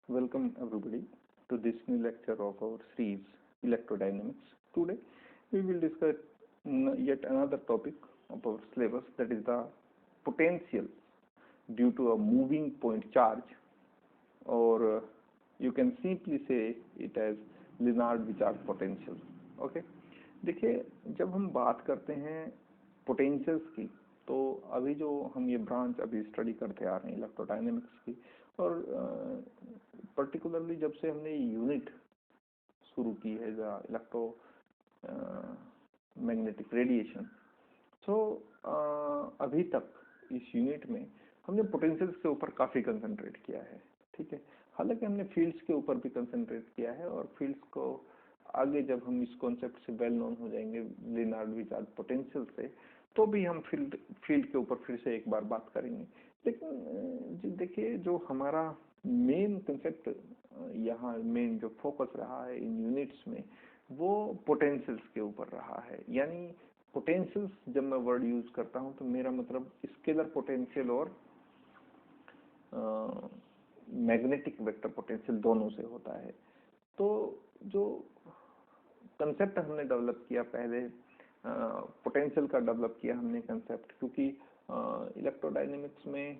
Welcome everybody to this new lecture of our series Electrodynamics. Today we will discuss yet another topic of our syllabus, that is the potential due to a moving point charge, or you can simply say it as Lennard-Wiechert potential. Okay, देखिए जब हम बात करते हैं potentials की, तो अभी जो हम ये ब्रांच अभी स्टडी करते आ रहे हैं इलेक्ट्रोडायनेमिक्स की, और पर्टिकुलरली जब से हमने यूनिट शुरू की है द इलेक्ट्रो मैग्नेटिक रेडिएशन, तो अभी तक इस यूनिट में हमने पोटेंशियल्स के ऊपर काफ़ी कंसंट्रेट किया है। ठीक है, हालांकि हमने फील्ड्स के ऊपर भी कंसंट्रेट किया है, और फील्ड्स को आगे जब हम इस कॉन्सेप्ट से वेल नोन हो जाएंगे लेनार्ड-विचार्ट पोटेंशियल से, तो भी हम फील्ड के ऊपर फिर से एक बार बात करेंगे। लेकिन देखिए, जो हमारा मेन कंसेप्ट यहाँ मेन जो फोकस रहा है इन यूनिट्स में, वो पोटेंशियल्स के ऊपर रहा है। यानी पोटेंशियल्स, जब मैं वर्ड यूज करता हूँ तो मेरा मतलब स्केलर पोटेंशियल और मैग्नेटिक वेक्टर पोटेंशियल दोनों से होता है। तो जो कंसेप्ट हमने डेवलप किया पहले, पोटेंशियल का डेवलप किया हमने कंसेप्ट, क्योंकि इलेक्ट्रोडायनेमिक्स में,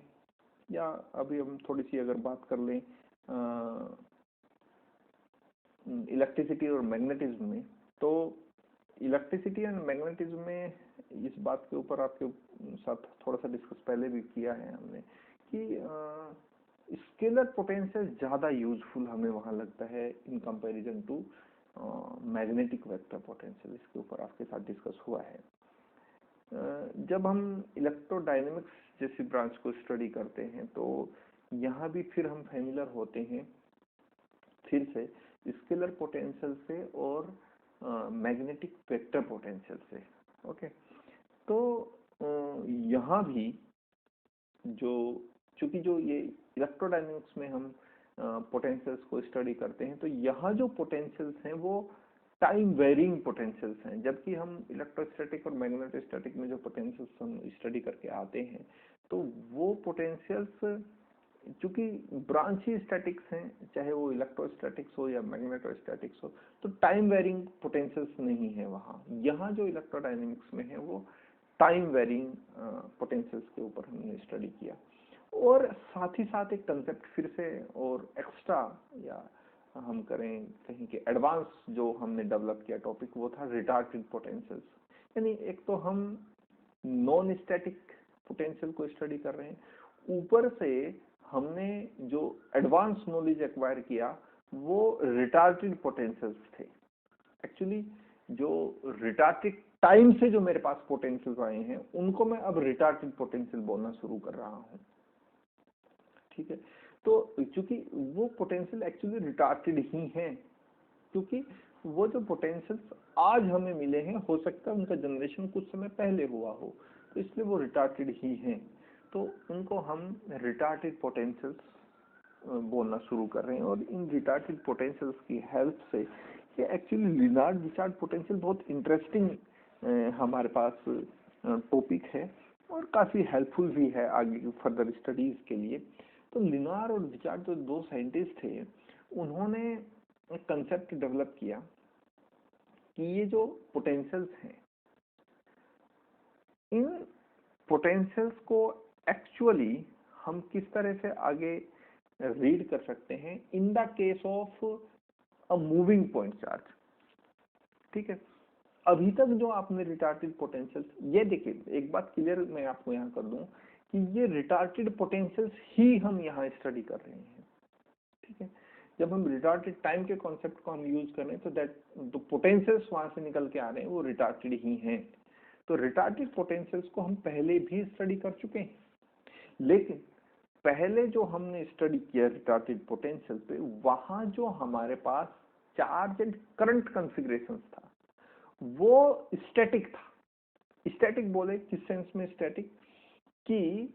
या अभी हम थोड़ी सी अगर बात कर लें इलेक्ट्रिसिटी और मैग्नेटिज्म में, तो इलेक्ट्रिसिटी एंड मैग्नेटिज्म में इस बात के ऊपर आपके साथ थोड़ा सा डिस्कस पहले भी किया है हमने कि स्केलर पोटेंशियल ज़्यादा यूजफुल हमें वहाँ लगता है in comparison to magnetic vector potential. इसके ऊपर आपके साथ डिस्कस हुआ है। जब हम इलेक्ट्रोडायनेमिक्स जैसी ब्रांच को स्टडी करते हैं, तो यहाँ भी फिर हम फैमिलियर होते हैं फिर से स्केलर पोटेंशियल से और मैग्नेटिक वेक्टर पोटेंशियल से। ओके, तो यहाँ भी चूंकि जो ये इलेक्ट्रोडायनेमिक्स में हम पोटेंशियल्स को स्टडी करते हैं, तो यहाँ जो पोटेंशियल्स हैं वो टाइम वेरिंग पोटेंशियल्स हैं, जबकि हम इलेक्ट्रोस्टैटिक और मैग्नेटोस्टैटिक में जो पोटेंशियल्स हम स्टडी करके आते हैं, तो वो पोटेंशियल्स चूंकि ब्रांच ही स्टैटिक्स हैं, चाहे वो इलेक्ट्रोस्टैटिक्स हो या मैग्नेटोस्टैटिक्स हो, तो टाइम वेरिंग पोटेंशियल्स नहीं है वहाँ। यहाँ जो इलेक्ट्रोडायनेमिक्स में है वो टाइम वेरिंग पोटेंशियल्स के ऊपर हमने स्टडी किया। और साथ ही साथ एक कंसेप्ट फिर से और एक्स्ट्रा, या हम करें कहीं के एडवांस, जो हमने डेवलप किया टॉपिक, वो था रिटार्डेड पोटेंशियल्स। यानी एक तो हम नॉन स्टैटिक पोटेंशियल को स्टडी कर रहे हैं, ऊपर से हमने जो एडवांस नॉलेज एक्वायर किया वो रिटार्डेड पोटेंशियल्स थे। एक्चुअली जो रिटार्डेड टाइम से जो मेरे पास पोटेंशियल्स आए हैं, उनको मैं अब रिटार्डेड पोटेंशियल बोलना शुरू कर रहा हूँ। ठीक है, तो चूंकि वो पोटेंशियल एक्चुअली रिटार्डेड ही हैं, क्योंकि वो जो पोटेंशियल्स आज हमें मिले हैं, हो सकता है उनका जनरेशन कुछ समय पहले हुआ हो, तो इसलिए वो रिटार्डेड ही हैं। तो उनको हम रिटार्डेड पोटेंशियल्स बोलना शुरू कर रहे हैं। और इन रिटार्डेड पोटेंशियल्स की हेल्प से ये एक्चुअली लेनार्ड-विचार्ट पोटेंशियल बहुत इंटरेस्टिंग हमारे पास टॉपिक है, और काफ़ी हेल्पफुल भी है आगे फर्दर स्टडीज के लिए। तो लेनार्ड और विचार्ट जो दो साइंटिस्ट थे, उन्होंने एक कंसेप्ट डेवलप किया कि ये जो पोटेंशियल्स हैं, इन पोटेंशियल्स को एक्चुअली हम किस तरह से आगे रीड कर सकते हैं in the case of a moving point charge. ठीक है, अभी तक जो आपने रिटार्डेड पोटेंशियल्स, ये देखिए एक बात क्लियर मैं आपको यहाँ कर दूं कि ये रिटार्डेड पोटेंशियल्स ही हम यहाँ स्टडी कर रहे हैं। ठीक है, जब हम रिटार्डेड टाइम के कॉन्सेप्ट को हम यूज कर रहे हैं, तो दैट जो पोटेंशियल्स वहां से निकल के आ रहे हैं वो रिटार्डेड ही हैं। तो रिटार्डेड पोटेंशियल्स को हम पहले भी स्टडी कर चुके हैं, लेकिन पहले जो हमने स्टडी किया रिटार्डेड पोटेंशियल पे, वहां जो हमारे पास चार्ज एंड करंट कॉन्फ़िगरेशन था वो स्टैटिक था। स्टैटिक बोले किस सेंस में स्टैटिक, कि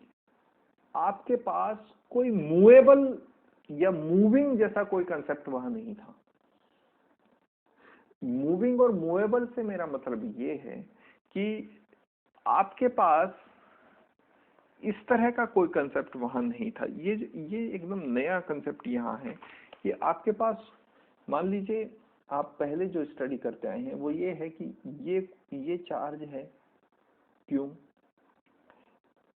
आपके पास कोई मूवेबल या मूविंग जैसा कोई कंसेप्ट वहां नहीं था। मूविंग और मूवेबल से मेरा मतलब ये है कि आपके पास इस तरह का कोई कंसेप्ट वहां नहीं था। ये एकदम नया कंसेप्ट यहाँ है कि आपके पास, मान लीजिए आप पहले जो स्टडी करते आए हैं वो ये है कि ये चार्ज है क्यू,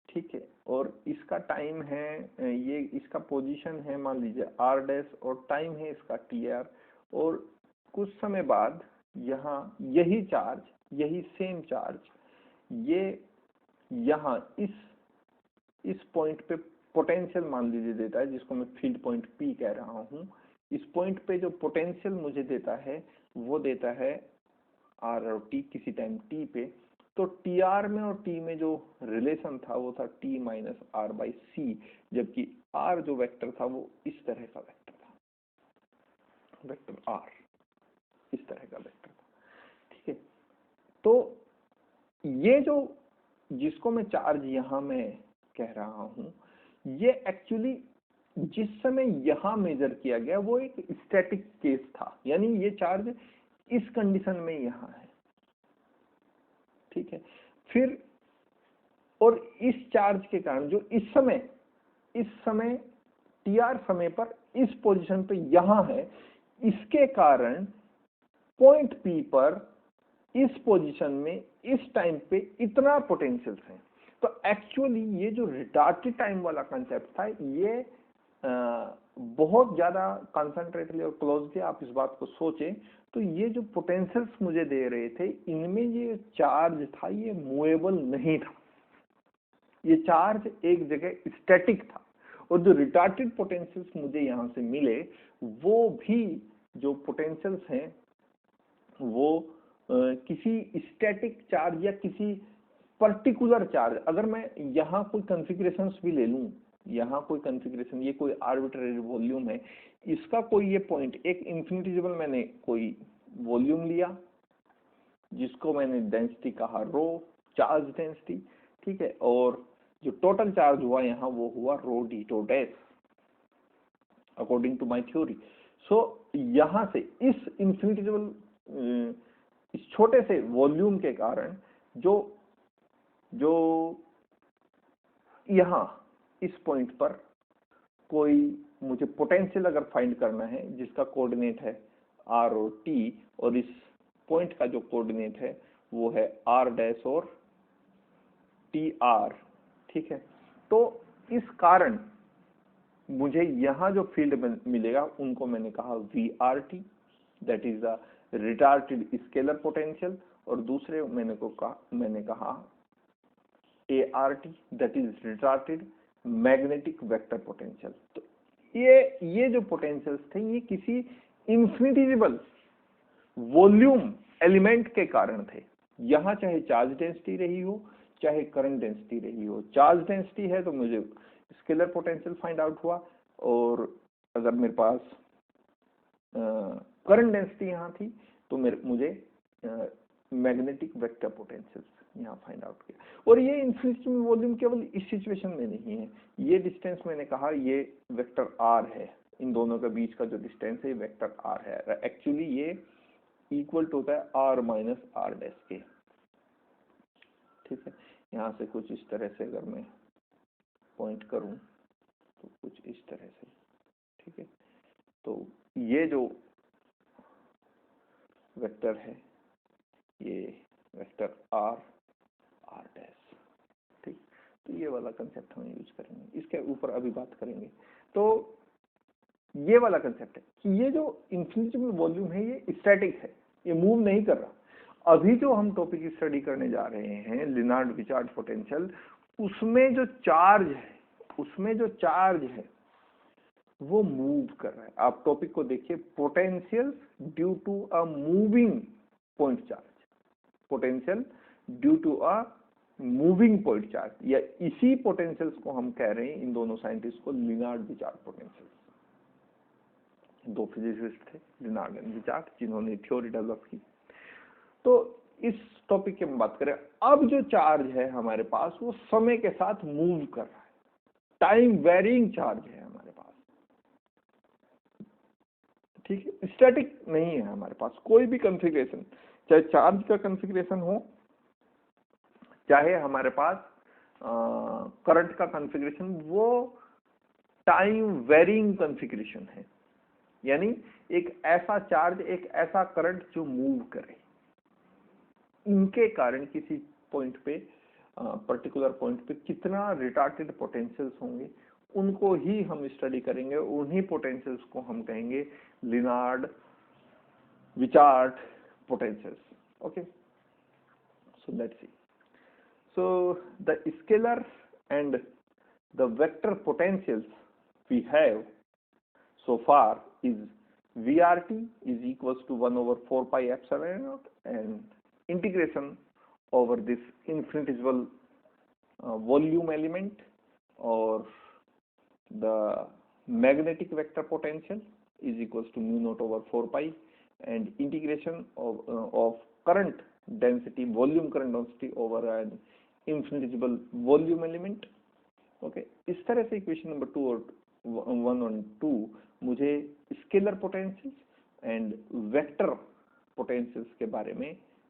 ठीक है, और इसका टाइम है, ये इसका पोजीशन है मान लीजिए आर डैश, और टाइम है इसका टी आर, और कुछ समय बाद यहाँ यही चार्ज, यही सेम चार्ज ये यहाँ इस पॉइंट पे पोटेंशियल मान लीजिए देता है, जिसको मैं फील्ड पॉइंट पी कह रहा हूँ। इस पॉइंट पे जो पोटेंशियल मुझे देता है वो देता है आर और टी किसी टाइम टी पे। तो टी आर में और टी में जो रिलेशन था वो था टी माइनस आर बाई सी, जबकि आर जो वेक्टर था वो इस तरह का वेक्टर था, वेक्टर आर इस तरह का वेक्टर था, ठीक है। तो ये जो जिसको मैं चार्ज यहां मैं कह रहा हूं, ये एक्चुअली जिस समय यहां मेजर किया गया वो एक स्टैटिक केस था, यानी ये चार्ज इस कंडीशन में यहां है, ठीक है। फिर और इस चार्ज के कारण जो इस समय टी आर समय पर इस पोजीशन पे यहां है, इसके कारण पॉइंट पी पर इस पोजीशन में इस टाइम पे इतना पोटेंशियल है। तो एक्चुअली ये जो रिटार्डेड टाइम वाला कंसेप्ट था, ये बहुत ज्यादा कॉन्सेंट्रेटली और क्लोजली आप इस बात को सोचें तो ये जो पोटेंशियल्स मुझे दे रहे थे, इनमें ये चार्ज था ये मूवेबल नहीं था, ये चार्ज एक जगह स्टैटिक था। और जो रिटार्डेड पोटेंशियल्स मुझे यहां से मिले, वो भी जो पोटेंशियल्स हैं वो किसी स्टैटिक चार्ज या किसी पर्टिकुलर चार्ज, अगर मैं यहाँ कोई कॉन्फ़िगरेशंस भी ले लूं, यहाँ कोई कॉन्फ़िगरेशन, ये कोई आर्बिट्रेरी वॉल्यूम है, इसका कोई ये पॉइंट एक इन्फिनिटिजिबल मैंने कोई वॉल्यूम लिया जिसको मैंने डेंसिटी कहा रो, चार्ज डेंसिटी, ठीक है, और जो टोटल चार्ज हुआ यहाँ वो हुआ rho D tau dash according to my theory. So यहाँ से इस इन्फिनिटिजिबल इस छोटे से वॉल्यूम के कारण जो यहाँ इस पॉइंट पर कोई मुझे पोटेंशियल अगर फाइंड करना है जिसका कोऑर्डिनेट है आर और टी, और इस पॉइंट का जो कोऑर्डिनेट है वो है आर डैश और टी आर, ठीक है। तो इस कारण मुझे यहाँ जो फील्ड मिलेगा उनको मैंने कहा V R T, that is the retarded scalar potential, और दूसरे मैंने कहा A R T, that is retarded magnetic vector potential. तो ये जो पोटेंशियल्स थे ये किसी इन्फिनिटिजिबल वॉल्यूम एलिमेंट के कारण थे। यहाँ चाहे चार्ज डेंसिटी रही हो चाहे करंट डेंसिटी रही हो, चार्ज डेंसिटी है तो मुझे स्केलर पोटेंशियल फाइंड आउट हुआ, और अगर मेरे पास करंट डेंसिटी यहाँ थी तो मुझे मैग्नेटिक वेक्टर पोटेंशियल यहाँ फाइंड आउट किया। और ये इन्फिनिटी वॉल्यूम केवल इस सिचुएशन में नहीं है, ये डिस्टेंस मैंने कहा ये वेक्टर आर है, इन दोनों के बीच का जो डिस्टेंस है वेक्टर आर है, एक्चुअली ये इक्वल टू होता है आर माइनस आर डैश के, ठीक है। यहाँ से कुछ इस तरह से अगर मैं पॉइंट करूं तो कुछ इस तरह से, ठीक है। तो ये जो वेक्टर है ये वेक्टर आर आर डैश, ठीक। तो ये वाला कंसेप्ट हम यूज करेंगे, इसके ऊपर अभी बात करेंगे। तो ये वाला कंसेप्ट है कि ये जो इन्फिनिटिजिबल वॉल्यूम है ये स्टैटिक है, ये मूव नहीं कर रहा। अभी जो हम टॉपिक स्टडी करने जा रहे हैं लिनार्ड विचार्ड पोटेंशियल, उसमें जो चार्ज है वो मूव कर रहा है। आप टॉपिक को देखिए, potential due to a moving point charge, potential due to a moving point charge, या इसी पोटेंशियल्स को हम कह रहे हैं इन दोनों साइंटिस्ट को लिनार्ड विचार्ड पोटेंशियल। दो फिजिसिस्ट थे लिनार्ड एंड विचार्ड जिन्होंने थ्योरी डेवलप की। तो इस टॉपिक की हम बात करें, अब जो चार्ज है हमारे पास वो समय के साथ मूव कर रहा है, टाइम वेरिंग चार्ज है हमारे पास, ठीक है, स्टैटिक नहीं है हमारे पास कोई भी कॉन्फ़िगरेशन, चाहे चार्ज का कॉन्फ़िगरेशन हो चाहे हमारे पास करंट का कॉन्फ़िगरेशन वो टाइम वेरिंग कॉन्फ़िगरेशन है, यानी एक ऐसा चार्ज, एक ऐसा करंट जो मूव करे, इनके कारण किसी पॉइंट पे, पर्टिकुलर पॉइंट पे कितना रिटार्टेड पोटेंशियल्स होंगे, उनको ही हम स्टडी करेंगे। उन्हीं पोटेंशियल्स को हम कहेंगे Lienard Wiechert potentials. Okay, so let's see. So the scalar and the vector potentials we have so far is VRT is equals to 1 over 4 pi epsilon naught, and integration over this infinitesimal volume element or the magnetic vector potential is equals to mu naught over 4 pi, and integration of current density, volume current density over an infinitesimal volume element। Okay, इस तरह से equation number 2 और 1 और 2 मुझे scalar potentials and vector potentials के बारे में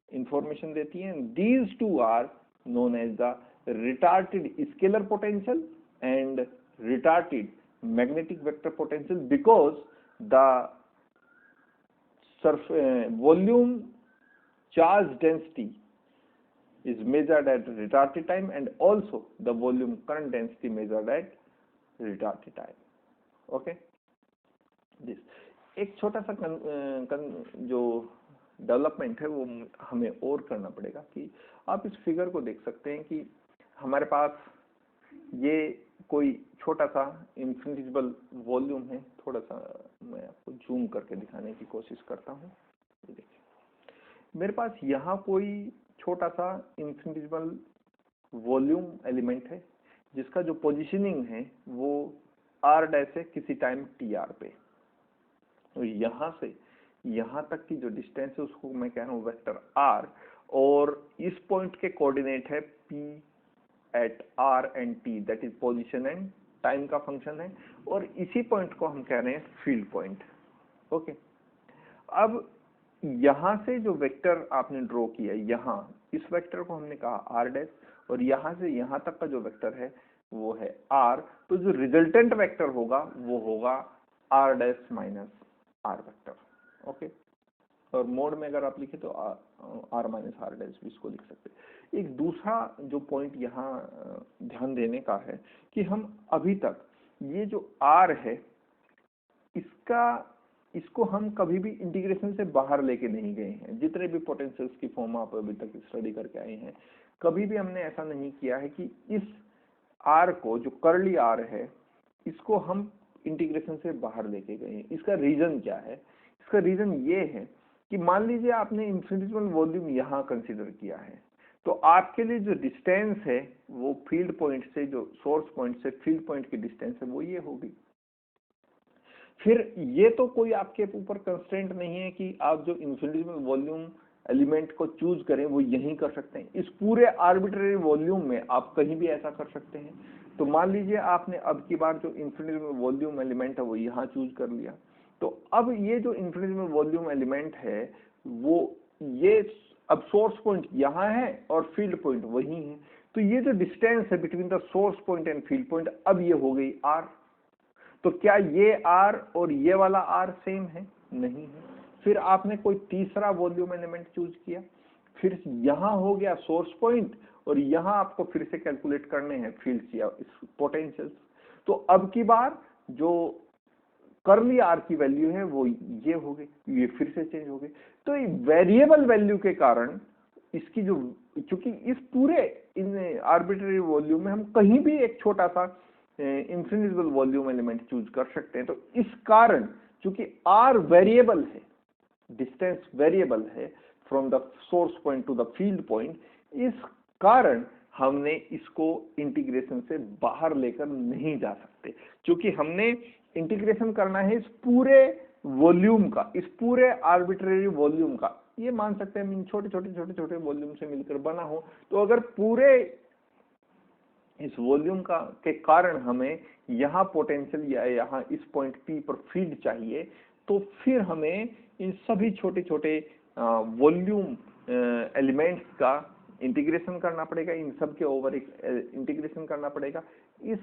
information देती हैं। These two are known as the retarded scalar potential and retarded magnetic vector potential because the volume charge density is measured at retarded time and also the volume current density measured at retarded time। okay, this एक छोटा सा जो development है वो हमें और करना पड़ेगा कि आप इस फिगर को देख सकते हैं कि हमारे पास ये कोई छोटा सा इन्फिनिटेसिमल वॉल्यूम है। थोड़ा सा मैं आपको जूम करके दिखाने की कोशिश करता हूँ। ये देखिए मेरे पास यहाँ कोई छोटा सा इन्फिनिटेसिमल वॉल्यूम एलिमेंट है जिसका जो पोजीशनिंग है वो r डैश है किसी टाइम tr पे। तो यहाँ से यहाँ तक की जो डिस्टेंस है उसको मैं कह रहा हूँ वेक्टर r, और इस पॉइंट के कोऑर्डिनेट है p at r and t, that is position and time का फंक्शन है, और इसी पॉइंट को हम कह रहे हैं फील्ड पॉइंट। ओके, अब यहां से जो वेक्टर आपने ड्रॉ किया, यहाँ इस वेक्टर को हमने कहा r डैश, और यहां से यहां तक का जो वेक्टर है वो है r। तो जो रिजल्टेंट वेक्टर होगा वो होगा r dash minus r vector. Okay, और मोड में अगर आप लिखे तो r माइनस r डैश भी इसको लिख सकते हैं। एक दूसरा जो पॉइंट यहाँ ध्यान देने का है कि हम अभी तक ये जो r है इसको हम कभी भी इंटीग्रेशन से बाहर लेके नहीं गए हैं। जितने भी पोटेंशियल्स की फॉर्म आप अभी तक स्टडी करके आए हैं, कभी भी हमने ऐसा नहीं किया है कि इस r को, जो कर्ली r है, इसको हम इंटीग्रेशन से बाहर लेके गए हैं। इसका रीजन क्या है? इसका रीजन ये है कि मान लीजिए आपने इन्फिनिटेसिमल वॉल्यूम यहाँ कंसीडर किया है, तो आपके लिए जो डिस्टेंस है वो फील्ड पॉइंट से, जो सोर्स पॉइंट से फील्ड पॉइंट की डिस्टेंस है वो ये होगी। फिर ये तो कोई आपके ऊपर कंस्ट्रेंट नहीं है कि आप जो इन्फिनिटेसिमल वॉल्यूम एलिमेंट को चूज करें वो यहीं कर सकते हैं। इस पूरे आर्बिट्रेरी वॉल्यूम में आप कहीं भी ऐसा कर सकते हैं। तो मान लीजिए आपने अब की बार जो इन्फिनिटेसिमल वॉल्यूम एलिमेंट है वो यहाँ चूज कर लिया, तो अब ये जो इन्फिनिटेसिमल वॉल्यूम एलिमेंट है वो ये अब सोर्स पॉइंट यहाँ है और फील्ड पॉइंट वहीं है। तो ये जो डिस्टेंस है between the source point and field point, अब ये हो गई r। तो क्या ये r और ये वाला r सेम है? नहीं है। फिर आपने कोई तीसरा वॉल्यूम एलिमेंट चूज किया, फिर यहाँ हो गया सोर्स पॉइंट, और यहाँ आपको फिर से कैलकुलेट करने हैं फील्ड्स या पोटेंशियल्स। तो अब की बार जो कर्ली r की वैल्यू है वो ये हो गई, ये फिर से चेंज हो गई। तो वेरिएबल वैल्यू के कारण इसकी जो, क्योंकि इस पूरे इन आर्बिट्रेरी वॉल्यूम में हम कहीं भी एक छोटा सा इन्फिनिटेसिमल वॉल्यूम एलिमेंट चूज कर सकते हैं। तो इस कारण चूंकि r वेरिएबल है, डिस्टेंस वेरिएबल है from the source point two the field point, इस कारण हमने इसको इंटीग्रेशन से बाहर लेकर नहीं जा सकते। क्योंकि हमने इंटीग्रेशन करना है इस पूरे वॉल्यूम का, इस पूरे आर्बिट्रेरी वॉल्यूम का। ये मान सकते हैं छोटे छोटे वॉल्यूम से मिलकर बना हो। तो अगर पूरे इस वॉल्यूम का के कारण हमें यहाँ पोटेंशियल या यहाँ इस पॉइंट P पर फील्ड चाहिए, तो फिर हमें इन सभी छोटे छोटे वॉल्यूम एलिमेंट्स का इंटीग्रेशन करना पड़ेगा, इन सब के ओवर इंटीग्रेशन करना पड़ेगा। इस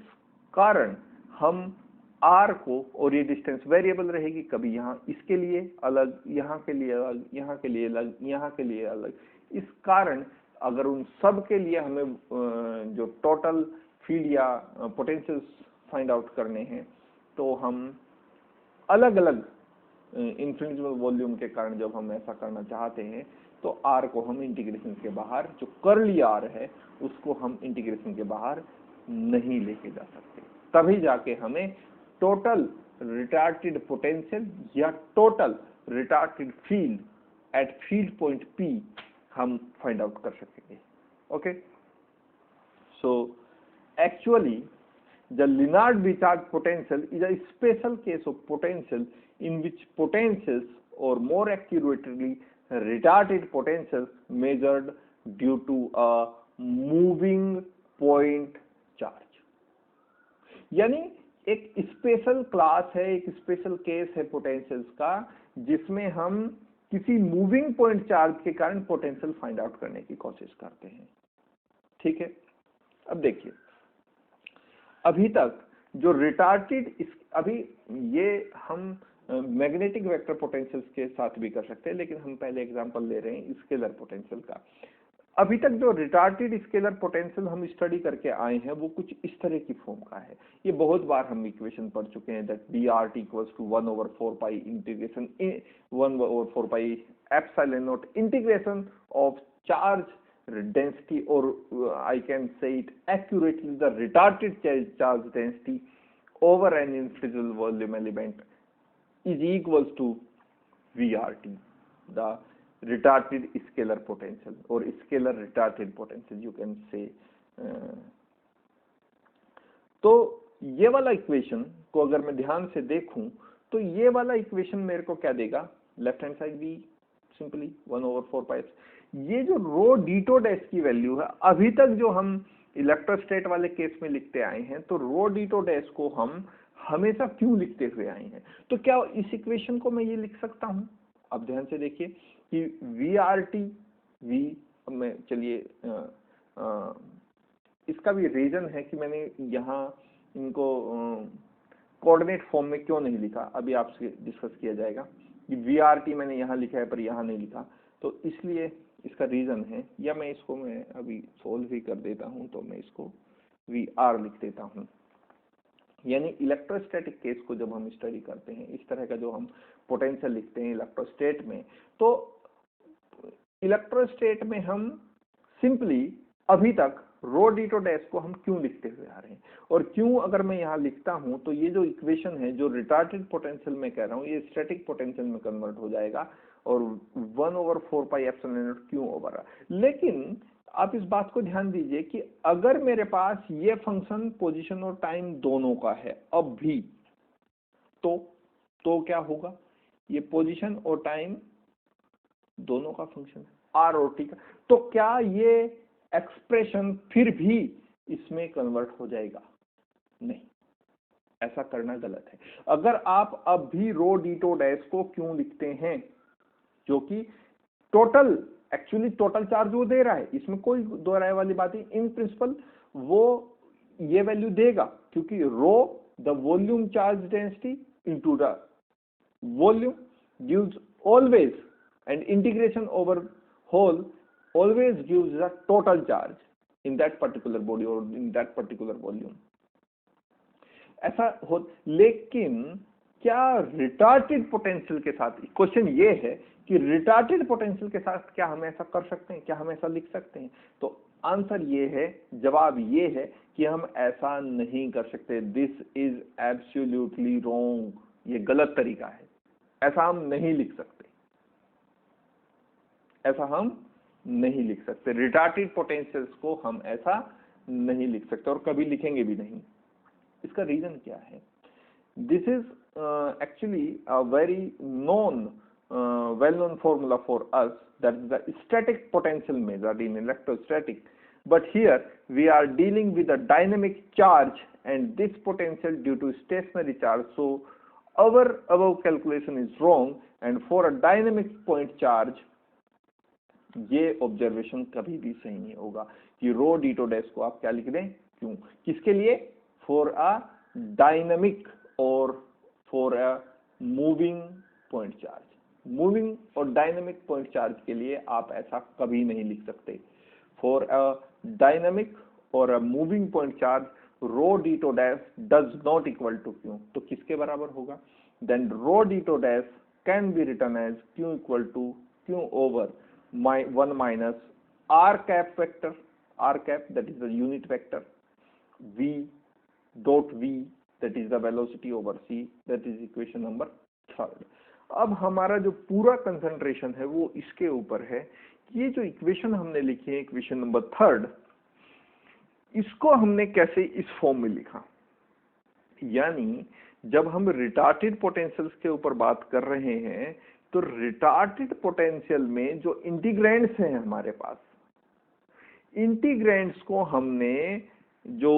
कारण हम r को, और ये डिस्टेंस वेरिएबल रहेगी, कभी यहाँ इसके लिए अलग, यहाँ के लिए अलग, यहाँ के लिए अलग, यहाँ के लिए अलग। इस कारण अगर उन सब के लिए हमें जो टोटल फील्ड या पोटेंशियल फाइंड आउट करने हैं, तो हम अलग अलग इनफिनिटेसिमल वॉल्यूम के कारण जब हम ऐसा करना चाहते हैं, तो r को हम इंटीग्रेशन के बाहर, जो कर्ली r है, उसको हम इंटीग्रेशन के बाहर नहीं लेके जा सकते। तभी जाके हमें टोटल रिटार्टेड पोटेंशियल या total retarded field at field point P हम फाइंड आउट कर सकेंगे। Okay, so actually the Lennard recharge potential is a special case of potential in which potentials, or more accurately retarded potentials, measured due to a moving point charge। यानी एक special class है, एक special case है potentials का, जिसमें हम किसी moving point charge के कारण पोटेंशियल फाइंड आउट करने की कोशिश करते हैं। ठीक है, अब देखिए, अभी तक जो रिटार्टेड, अभी ये हम मैग्नेटिक वेक्टर पोटेंशियल्स के साथ भी कर सकते हैं, लेकिन हम पहले एग्जांपल ले रहे हैं स्केलर पोटेंशियल का। अभी तक जो रिटार्टेड स्केलर पोटेंशियल हम स्टडी करके आए हैं, वो कुछ इस तरह की फॉर्म का है। ये बहुत बार हम इक्वेशन पढ़ चुके हैं, that dRt equals to 1/4 pi integration 1/4 pi epsilon naught integration of charge density, or I can say it accurately, the retarded charge density over an infinitesimal volume element is equals to VRT, the retarded scalar potential, or scalar retarded potential you can say। तो ये वाला equation को अगर मैं ध्यान से देखूं, तो ये वाला इक्वेशन मेरे को क्या देगा, लेफ्ट हैंड साइड भी सिंपली 1/4 पाई। ये जो रो डीटो डैश की वैल्यू है, अभी तक जो हम इलेक्ट्रोस्टैट वाले केस में लिखते आए हैं, तो रो डीटो डैश को हम हमेशा क्यों लिखते हुए आए हैं? तो क्या इस इक्वेशन को मैं ये लिख सकता हूं? अब ध्यान से देखिए कि VRT V, मैं चलिए इसका भी रीजन है कि मैंने यहाँ इनको कोऑर्डिनेट फॉर्म में क्यों नहीं लिखा, अभी आपसे डिस्कस किया जाएगा कि VRT मैंने यहाँ लिखा है पर यहाँ नहीं लिखा, तो इसलिए इसका रीजन है, या मैं इसको मैं अभी सोल्व ही कर देता हूं, तो मैं इसको VR लिख देता हूं। यानी इलेक्ट्रोस्टैटिक केस को जब हम स्टडी करते हैं, इस तरह का जो हम पोटेंशियल लिखते हैं इलेक्ट्रोस्टेट में, तो इलेक्ट्रोस्टेट में हम सिंपली अभी तक रो डीटो डैश को हम क्यों लिखते हुए आ रहे हैं, और क्यों अगर मैं यहाँ लिखता हूं, तो ये जो इक्वेशन है, जो रिटार्टेड पोटेंशियल में कह रहा हूँ, ये स्टैटिक पोटेंशियल में कन्वर्ट हो जाएगा, और 1/4 पाई एप्सिलॉन नॉट क्यों ओवर। लेकिन आप इस बात को ध्यान दीजिए कि अगर मेरे पास ये फंक्शन पोजीशन और टाइम दोनों का है अब भी, तो क्या होगा, ये पोजीशन और टाइम दोनों का फंक्शन है, आर और टी का, तो क्या ये एक्सप्रेशन फिर भी इसमें कन्वर्ट हो जाएगा? नहीं, ऐसा करना गलत है। अगर आप अब भी रो डीटो डैश को क्यों लिखते हैं, जो कि टोटल, एक्चुअली टोटल चार्ज वो दे रहा है, इसमें कोई दो राय वाली बात नहीं, इन प्रिंसिपल वो ये वैल्यू देगा, क्योंकि rho the volume charge density into the volume gives always, and integration over whole always gives the total charge in that particular body or in that particular volume। ऐसा हो, लेकिन क्या retarded potential के साथ, question ये है कि retarded potential के साथ क्या हम ऐसा कर सकते हैं, क्या हम ऐसा लिख सकते हैं? तो आंसर ये है, जवाब ये है कि हम ऐसा नहीं कर सकते। दिस इज एब्सोल्युटली रॉन्ग, ये गलत तरीका है, ऐसा हम नहीं लिख सकते, ऐसा हम नहीं लिख सकते। रिटार्टेड पोटेंशियल्स को हम ऐसा नहीं लिख सकते, और कभी लिखेंगे भी नहीं। इसका रीजन क्या है? This is actually a very known well known formula for us, that is the static potential measured in electrostatic, but here we are dealing with a dynamic charge and this potential due to stationary charge, so our above calculation is wrong, and for a dynamic point charge ये observation कभी भी सही नहीं होगा कि rho D tau dash को आप क्या लिख दें, क्यों, किसके लिए, फॉर अ डायनामिक और for a moving point charge. Moving और डायनामिक पॉइंट चार्ज के लिए आप ऐसा कभी नहीं लिख सकते। फॉर अ डायनामिक और a moving point charge rho D tau dash does not equal to Q, तो किसके बराबर होगा, then rho D tau dash can be written as Q equal to Q over 1 minus r cap vector, r cap that is the unit vector, v dot v that is the velocity over c, that is equation number 3rd। अब हमारा जो पूरा concentration है वो इसके ऊपर है कि ये जो इक्वेशन हमने लिखी है इक्वेशन नंबर 3rd, इसको हमने कैसे इस फॉर्म में लिखा, यानी जब हम रिटार्टेड पोटेंशियल्स के ऊपर बात कर रहे हैं तो रिटार्टेड पोटेंशियल में जो इंटीग्रेंड्स हैं हमारे पास, इंटीग्रेंड्स को हमने जो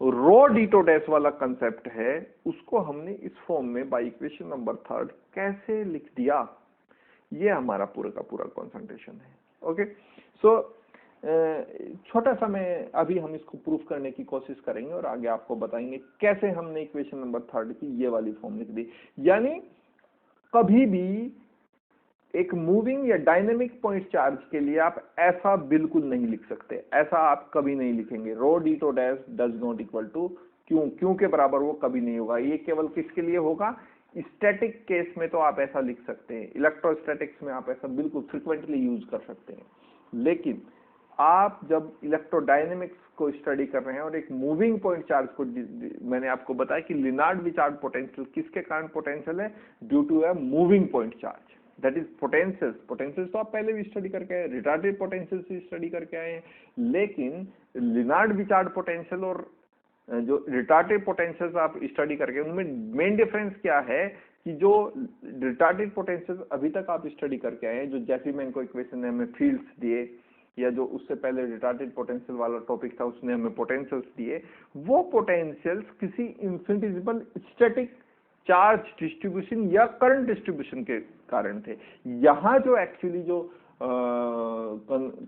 रो डी टू डैश वाला कंसेप्ट है उसको हमने इस फॉर्म में बाय इक्वेशन नंबर 3rd कैसे लिख दिया, ये हमारा पूरा का पूरा कंसंट्रेशन है। ओके, सो छोटा सा मैं अभी हम इसको प्रूफ करने की कोशिश करेंगे और आगे आपको बताएंगे कैसे हमने इक्वेशन नंबर 3rd की ये वाली फॉर्म लिख दी। यानी कभी भी एक मूविंग या डायनेमिक पॉइंट चार्ज के लिए आप ऐसा बिल्कुल नहीं लिख सकते, ऐसा आप कभी नहीं लिखेंगे, rho D tau dash does not equal to q, q के बराबर वो कभी नहीं होगा। ये केवल किसके लिए होगा, स्टैटिक केस में तो आप ऐसा लिख सकते हैं, इलेक्ट्रोस्टैटिक्स में आप ऐसा बिल्कुल फ्रिक्वेंटली यूज कर सकते हैं, लेकिन आप जब इलेक्ट्रोडायनेमिक्स को स्टडी कर रहे हैं और एक मूविंग पॉइंट चार्ज को, मैंने आपको बताया कि लिनार्ड विचार्ड पोटेंशियल किसके कारण पोटेंशियल है, due to a moving point charge, that is potentials. Potentials तो आप पहले भी स्टडी करके आए, रिटार्डेड पोटेंशियल्स भी स्टडी करके आए हैं, लेकिन लिनार्ड विचार्ड पोटेंशियल और जो रिटार्डेड पोटेंशियल्स आप स्टडी करके, उनमें मेन डिफरेंस क्या है कि जो रिटार्डेड पोटेंशियल्स अभी तक आप स्टडी करके आए हैं, जो जैफीमैन को इक्वेशन ने हमें फील्ड्स दिए, या जो उससे पहले रिटार्डेड पोटेंशियल वाला टॉपिक था उसने हमें पोटेंशियल्स दिए, वो पोटेंशियल्स किसी इनफिनिटेसिमल स्टैटिक चार्ज डिस्ट्रीब्यूशन या करंट डिस्ट्रीब्यूशन के कारण थे। यहाँ जो एक्चुअली जो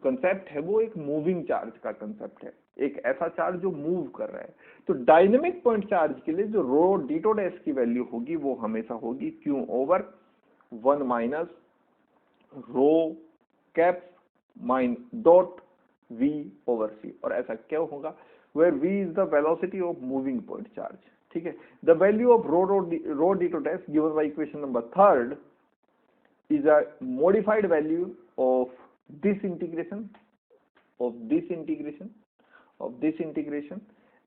कंसेप्ट है वो एक मूविंग चार्ज का कंसेप्ट है, एक ऐसा चार्ज जो मूव कर रहा है। तो डायनेमिक पॉइंट चार्ज के लिए जो रो डी टू डैश की वैल्यू होगी वो हमेशा होगी Q over 1 minus rho cap mine dot v over c, और ऐसा क्यों होगा, where v is the velocity of moving point charge, ठीक है। The value of rho d to dash given by equation number 3rd is a modified value of this integration,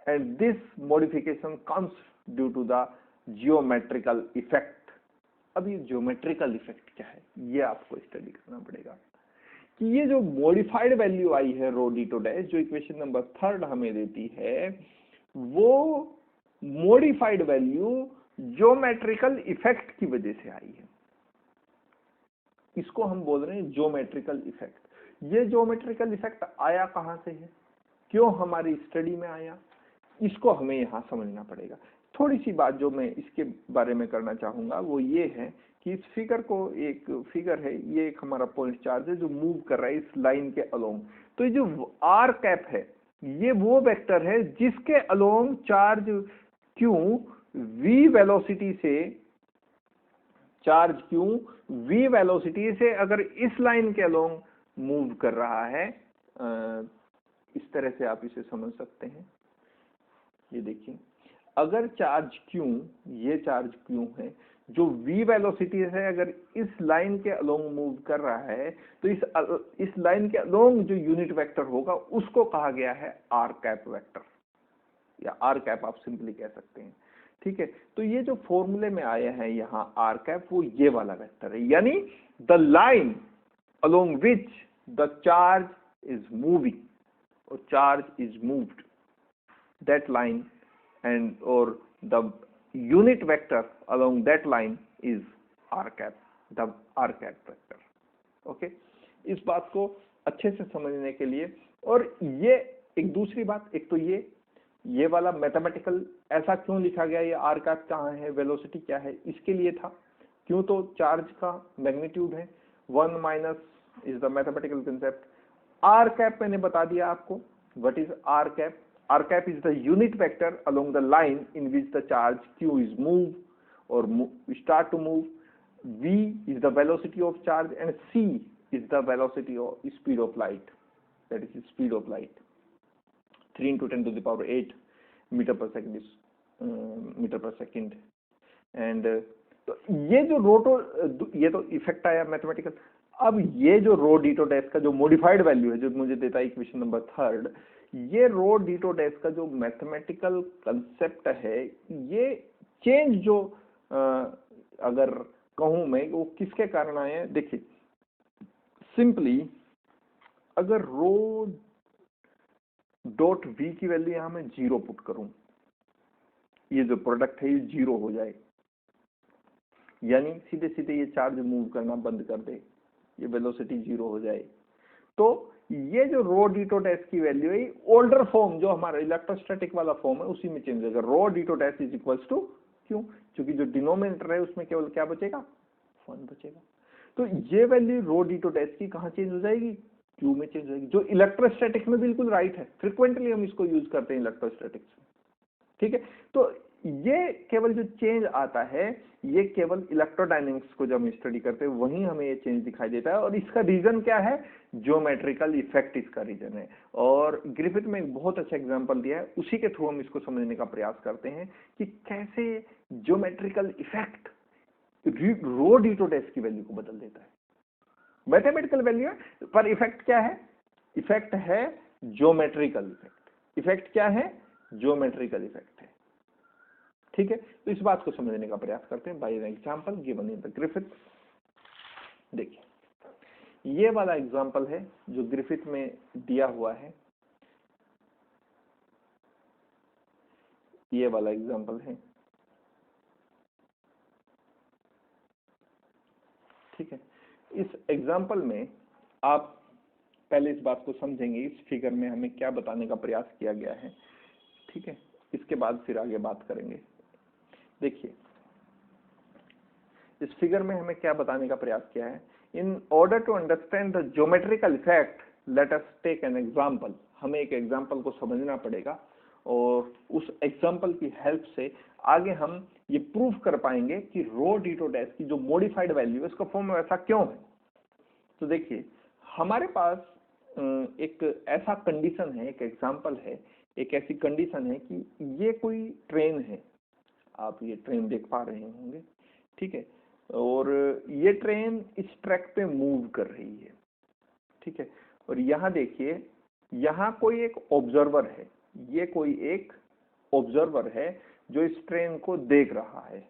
and this modification comes due to the geometrical effect। अब ये geometrical effect क्या है, ये आपको study करना पड़ेगा कि ये जो मॉडिफाइड वैल्यू आई है रो डी टू डैश, जो इक्वेशन नंबर 3rd हमें देती है, वो मॉडिफाइड वैल्यू ज्योमेट्रिकल इफेक्ट की वजह से आई है। इसको हम बोल रहे हैं ज्योमेट्रिकल इफेक्ट। ये ज्योमेट्रिकल इफेक्ट आया कहां से है, क्यों हमारी स्टडी में आया, इसको हमें यहां समझना पड़ेगा। थोड़ी सी बात जो मैं इसके बारे में करना चाहूंगा वो ये है कि इस फिगर को, एक फिगर है, ये एक हमारा पॉइंट चार्ज है जो मूव कर रहा है इस लाइन के अलोंग। तो ये जो आर कैप है ये वो वेक्टर है जिसके along charge Q v velocity से अगर इस लाइन के अलोंग मूव कर रहा है, इस तरह से आप इसे समझ सकते हैं। ये देखिए, अगर चार्ज क्यू, ये चार्ज क्यू है जो v वेलोसिटी से अगर इस लाइन के अलोंग मूव कर रहा है, तो इस लाइन के अलोंग जो यूनिट वेक्टर होगा उसको कहा गया है आर कैप वेक्टर, या आर कैप आप सिंपली कह सकते हैं, ठीक है। तो ये जो फॉर्मूले में आया है यहाँ आर कैप, वो ये वाला वेक्टर है, यानी the line along which the charge is moving और charge is moved, that line and or the unit vector along that line is r cap, the r cap vector। Okay, इस बात को अच्छे से समझने के लिए, और ये एक दूसरी बात, एक तो ये वाला मैथमेटिकल ऐसा क्यों लिखा गया, ये r cap कहाँ है, वेलोसिटी क्या है, इसके लिए था। क्यों, तो चार्ज का मैग्नीट्यूड है 1 minus is the mathematical concept. R cap मैंने बता दिया आपको, what is R cap. R cap is the unit vector along the line in which the charge q is move or start to move। v is the velocity of charge and c is the velocity or speed of light, that is speed of light। 3 into 10 to the power 8 metre पर second is metre पर second. And तो ये जो रोटो, ये तो effect आया mathematical. अब ये जो रो डी टो डैश का जो मॉडिफाइड वैल्यू है जो मुझे देता है इक्वेशन नंबर 3, ये रो डी टो डैश का जो मैथमेटिकल कंसेप्ट है, ये चेंज जो अगर कहूं मैं वो किसके कारण आए हैं। देखिए सिंपली अगर रो डॉट वी की वैल्यू यहां मैं 0 पुट करूं, ये जो प्रोडक्ट है ये 0 हो जाए, यानी सीधे सीधे ये चार्ज मूव करना बंद कर दे, ये वेलोसिटी 0 हो जाए, तो ये जो रो डी टो डैश की वैल्यू है ओल्डर फॉर्म जो हमारा इलेक्ट्रोस्टैटिक वाला फॉर्म है उसी में चेंज होगा। Rho D tau dash is equals to q, क्योंकि जो डिनोमिनेटर है उसमें केवल क्या बचेगा, 1 बचेगा। तो ये value rho D tau dash की कहां चेंज हो जाएगी, क्यू में चेंज हो जाएगी, जो इलेक्ट्रोस्टैटिक में बिल्कुल राइट है। फ्रिक्वेंटली हम इसको यूज करते हैं इलेक्ट्रोस्टैटिक्स में, ठीक है। तो ये केवल जो चेंज आता है ये केवल इलेक्ट्रोडायनेमिक्स को जब हम स्टडी करते हैं वहीं हमें ये चेंज दिखाई देता है, और इसका रीजन क्या है, ज्योमेट्रिकल इफेक्ट इसका रीजन है। और ग्रिफिथ में एक बहुत अच्छा एग्जांपल दिया है, उसी के थ्रू हम इसको समझने का प्रयास करते हैं कि कैसे geometrical effect rho D tau dash की वैल्यू को बदल देता है। मैथमेटिकल वैल्यू है पर इफेक्ट क्या है, इफेक्ट है ज्योमेट्रिकल इफेक्ट। इफेक्ट क्या है, ज्योमेट्रिकल इफेक्ट है, ठीक है। तो इस बात को समझने का प्रयास करते हैं by an example given in the Griffith. देखिए ये वाला एग्जांपल है जो ग्रिफिथ में दिया हुआ है, ये वाला एग्जांपल है, ठीक है। इस एग्जांपल में आप पहले इस बात को समझेंगे, इस फिगर में हमें क्या बताने का प्रयास किया गया है, ठीक है। इसके बाद फिर आगे बात करेंगे। देखिए इस फिगर में हमें क्या बताने का प्रयास किया है, in order to understand the geometrical effect let us take an example. हमें एक एग्जांपल को समझना पड़ेगा और उस एग्जांपल की हेल्प से आगे हम ये प्रूव कर पाएंगे कि रो डी टो डैश की जो मॉडिफाइड वैल्यू है उसका फॉर्म ऐसा क्यों है। तो देखिए हमारे पास एक ऐसा कंडीशन है, एक एग्जांपल है, एक ऐसी कंडीशन है कि ये कोई ट्रेन है, आप ये ट्रेन देख पा रहे होंगे, ठीक है, और ये ट्रेन इस ट्रैक पे मूव कर रही है, ठीक है। और यहाँ देखिए यहाँ कोई एक ऑब्जर्वर है, ये कोई एक ऑब्जर्वर है जो इस ट्रेन को देख रहा है,